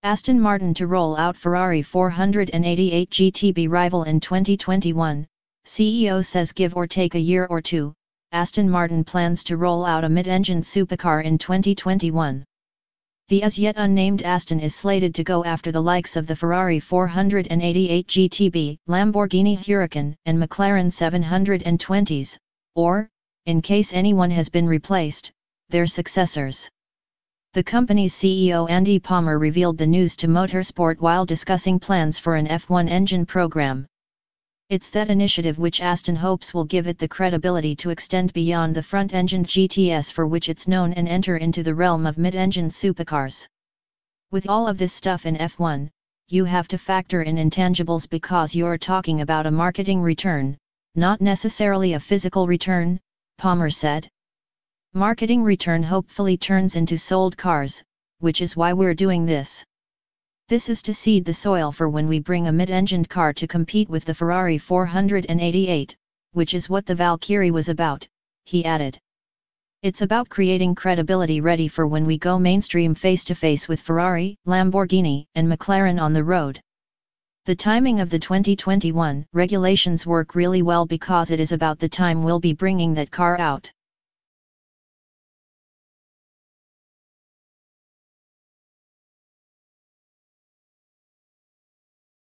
Aston Martin to roll out Ferrari 488 GTB rival in 2021, CEO says give or take a year or two, Aston Martin plans to roll out a mid-engine supercar in 2021. The as yet unnamed Aston is slated to go after the likes of the Ferrari 488 GTB, Lamborghini Huracan, and McLaren 720s, or, in case anyone has been replaced, their successors. The company's CEO Andy Palmer revealed the news to Motorsport while discussing plans for an F1 engine program. It's that initiative which Aston hopes will give it the credibility to extend beyond the front-engined GTS for which it's known and enter into the realm of mid-engine supercars. With all of this stuff in F1, you have to factor in intangibles because you're talking about a marketing return, not necessarily a physical return, Palmer said. Marketing return hopefully turns into sold cars, which is why we're doing this. This is to seed the soil for when we bring a mid-engined car to compete with the Ferrari 488, which is what the Valkyrie was about, he added. It's about creating credibility ready for when we go mainstream face-to-face with Ferrari, Lamborghini, and McLaren on the road. The timing of the 2021 regulations work really well because it is about the time we'll be bringing that car out.